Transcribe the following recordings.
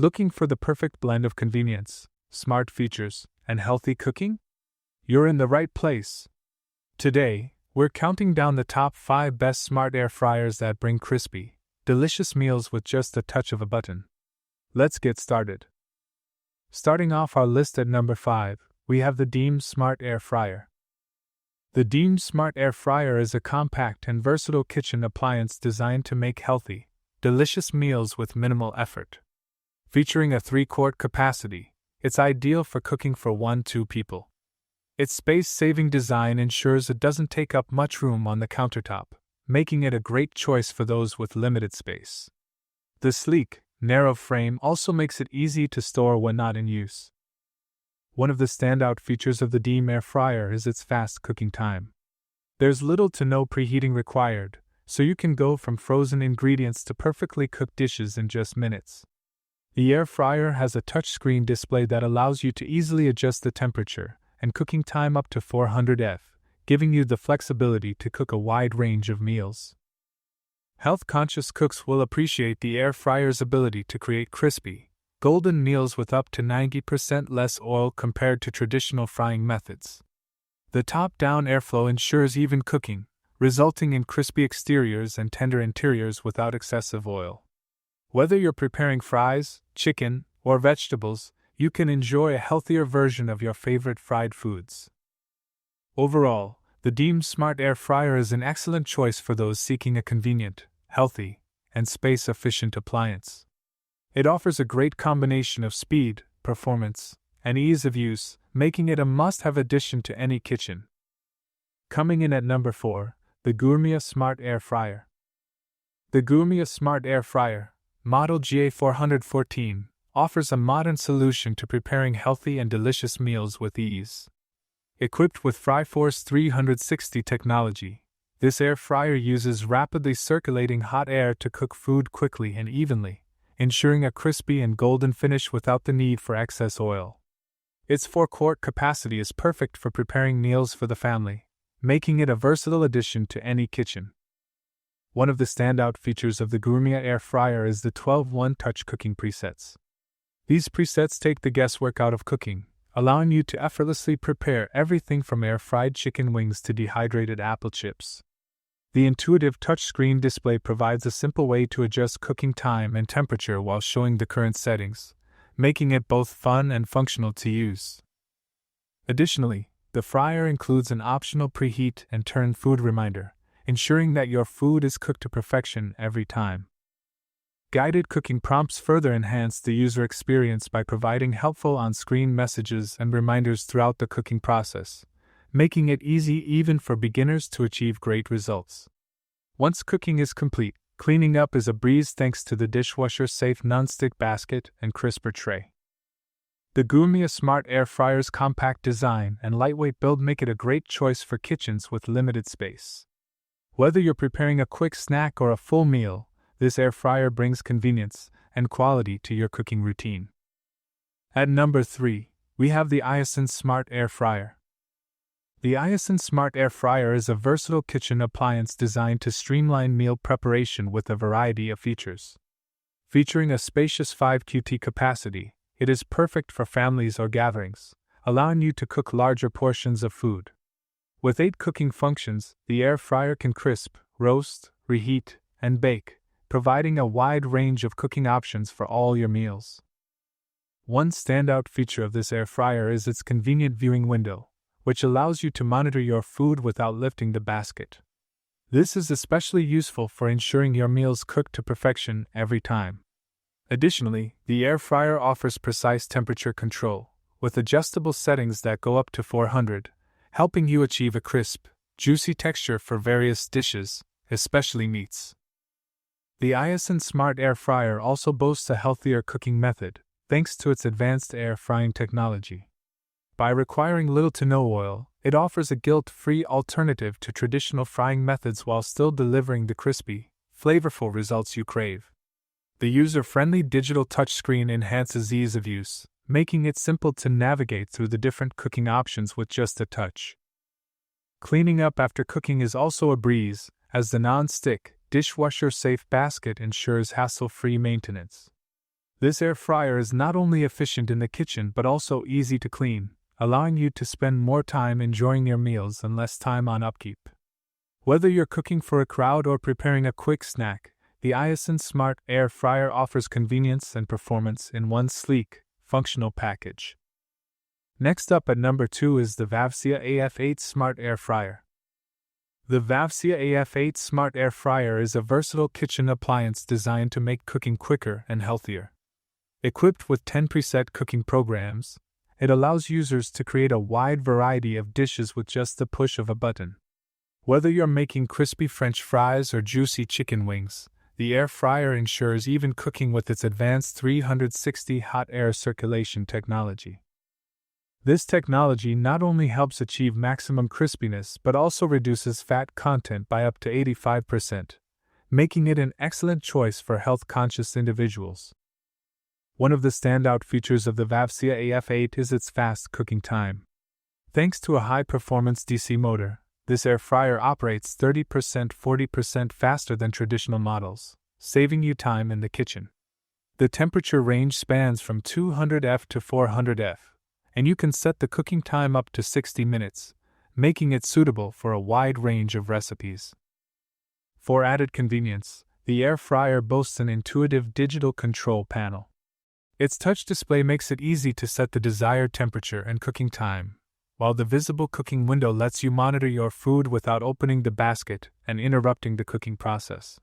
Looking for the perfect blend of convenience, smart features, and healthy cooking? You're in the right place. Today, we're counting down the top 5 best smart air fryers that bring crispy, delicious meals with just the touch of a button. Let's get started. Starting off our list at number 5, we have the Deime Smart Air Fryer. The Deime Smart Air Fryer is a compact and versatile kitchen appliance designed to make healthy, delicious meals with minimal effort. Featuring a 3-quart capacity, it's ideal for cooking for 1-2 people. Its space-saving design ensures it doesn't take up much room on the countertop, making it a great choice for those with limited space. The sleek, narrow frame also makes it easy to store when not in use. One of the standout features of the Deime air fryer is its fast cooking time. There's little to no preheating required, so you can go from frozen ingredients to perfectly cooked dishes in just minutes. The air fryer has a touchscreen display that allows you to easily adjust the temperature and cooking time up to 400 F, giving you the flexibility to cook a wide range of meals. Health-conscious cooks will appreciate the air fryer's ability to create crispy, golden meals with up to 90% less oil compared to traditional frying methods. The top-down airflow ensures even cooking, resulting in crispy exteriors and tender interiors without excessive oil. Whether you're preparing fries, chicken, or vegetables, you can enjoy a healthier version of your favorite fried foods. Overall, the Deime Smart Air Fryer is an excellent choice for those seeking a convenient, healthy, and space-efficient appliance. It offers a great combination of speed, performance, and ease of use, making it a must-have addition to any kitchen. Coming in at number 4, the Gourmia Smart Air Fryer. The Gourmia Smart Air Fryer, model GA414, offers a modern solution to preparing healthy and delicious meals with ease. Equipped with FryForce 360 technology, this air fryer uses rapidly circulating hot air to cook food quickly and evenly, ensuring a crispy and golden finish without the need for excess oil. Its 4-quart capacity is perfect for preparing meals for the family, making it a versatile addition to any kitchen. One of the standout features of the Gourmia air fryer is the 12 one-touch cooking presets. These presets take the guesswork out of cooking, allowing you to effortlessly prepare everything from air-fried chicken wings to dehydrated apple chips. The intuitive touchscreen display provides a simple way to adjust cooking time and temperature while showing the current settings, making it both fun and functional to use. Additionally, the fryer includes an optional preheat and turn food reminder, ensuring that your food is cooked to perfection every time. Guided cooking prompts further enhance the user experience by providing helpful on-screen messages and reminders throughout the cooking process, making it easy even for beginners to achieve great results. Once cooking is complete, cleaning up is a breeze thanks to the dishwasher-safe non-stick basket and crisper tray. The Gourmia Smart Air Fryer's compact design and lightweight build make it a great choice for kitchens with limited space. Whether you're preparing a quick snack or a full meal, this air fryer brings convenience and quality to your cooking routine. At number 3, we have the Iosn Smart Air Fryer. The Iosn Smart Air Fryer is a versatile kitchen appliance designed to streamline meal preparation with a variety of features. Featuring a spacious 5 QT capacity, it is perfect for families or gatherings, allowing you to cook larger portions of food. With 8 cooking functions, the air fryer can crisp, roast, reheat, and bake, providing a wide range of cooking options for all your meals. One standout feature of this air fryer is its convenient viewing window, which allows you to monitor your food without lifting the basket. This is especially useful for ensuring your meals cook to perfection every time. Additionally, the air fryer offers precise temperature control, with adjustable settings that go up to 400, helping you achieve a crisp, juicy texture for various dishes, especially meats. The Iosn Smart Air Fryer also boasts a healthier cooking method, thanks to its advanced air frying technology. By requiring little to no oil, it offers a guilt-free alternative to traditional frying methods while still delivering the crispy, flavorful results you crave. The user-friendly digital touchscreen enhances ease of use, making it simple to navigate through the different cooking options with just a touch. Cleaning up after cooking is also a breeze, as the non-stick, dishwasher-safe basket ensures hassle-free maintenance. This air fryer is not only efficient in the kitchen but also easy to clean, allowing you to spend more time enjoying your meals and less time on upkeep. Whether you're cooking for a crowd or preparing a quick snack, the Iosn Smart Air Fryer offers convenience and performance in one sleek, functional package. Next up at number 2 is the Vavsea AF08 Smart Air Fryer. The Vavsea AF08 Smart Air Fryer is a versatile kitchen appliance designed to make cooking quicker and healthier. Equipped with 10 preset cooking programs, it allows users to create a wide variety of dishes with just the push of a button. Whether you're making crispy French fries or juicy chicken wings, the air fryer ensures even cooking with its advanced 360 hot air circulation technology. This technology not only helps achieve maximum crispiness but also reduces fat content by up to 85%, making it an excellent choice for health-conscious individuals. One of the standout features of the Vavsea AF8 is its fast cooking time. Thanks to a high-performance DC motor, this air fryer operates 30–40% faster than traditional models, saving you time in the kitchen. The temperature range spans from 200°F to 400°F, and you can set the cooking time up to 60 minutes, making it suitable for a wide range of recipes. For added convenience, the air fryer boasts an intuitive digital control panel. Its touch display makes it easy to set the desired temperature and cooking time, while the visible cooking window lets you monitor your food without opening the basket and interrupting the cooking process.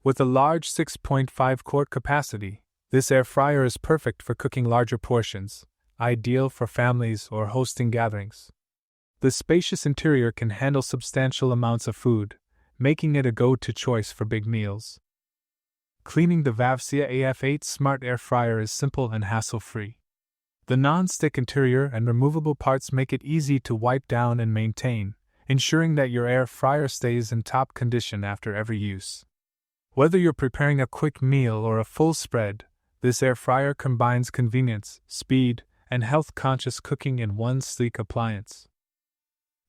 With a large 6.5-quart capacity, this air fryer is perfect for cooking larger portions, ideal for families or hosting gatherings. The spacious interior can handle substantial amounts of food, making it a go-to choice for big meals. Cleaning the Vavsea AF8 Smart Air Fryer is simple and hassle-free. The non-stick interior and removable parts make it easy to wipe down and maintain, ensuring that your air fryer stays in top condition after every use. Whether you're preparing a quick meal or a full spread, this air fryer combines convenience, speed, and health-conscious cooking in one sleek appliance.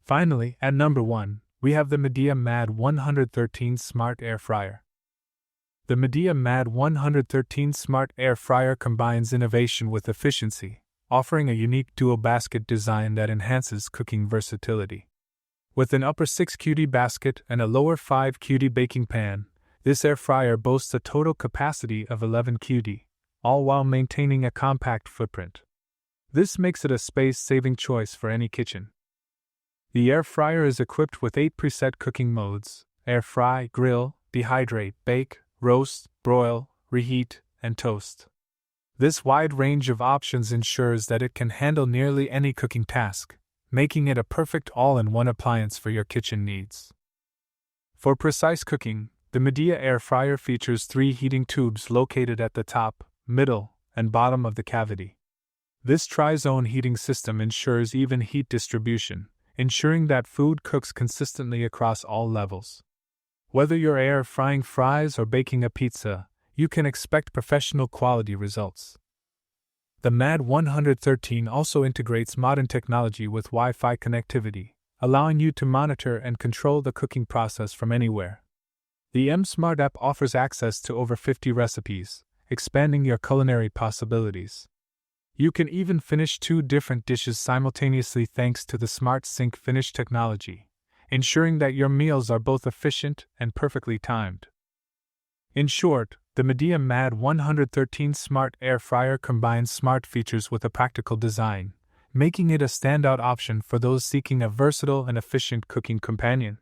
Finally, at number 1, we have the Midea MAD113 Smart Air Fryer. The Midea MAD113 Smart Air Fryer combines innovation with efficiency, offering a unique dual basket design that enhances cooking versatility. With an upper 6 QD basket and a lower 5 QD baking pan, this air fryer boasts a total capacity of 11 QD, all while maintaining a compact footprint. This makes it a space-saving choice for any kitchen. The air fryer is equipped with 8 preset cooking modes: air fry, grill, dehydrate, bake, roast, broil, reheat, and toast. This wide range of options ensures that it can handle nearly any cooking task, making it a perfect all-in-one appliance for your kitchen needs. For precise cooking, the Midea air fryer features 3 heating tubes located at the top, middle, and bottom of the cavity. This tri-zone heating system ensures even heat distribution, ensuring that food cooks consistently across all levels. Whether you're air frying fries or baking a pizza, you can expect professional quality results. The MAD113 also integrates modern technology with Wi-Fi connectivity, allowing you to monitor and control the cooking process from anywhere. The M-Smart app offers access to over 50 recipes, expanding your culinary possibilities. You can even finish 2 different dishes simultaneously thanks to the Smart Sync Finish technology, ensuring that your meals are both efficient and perfectly timed. In short, the Midea MAD113 Smart Air Fryer combines smart features with a practical design, making it a standout option for those seeking a versatile and efficient cooking companion.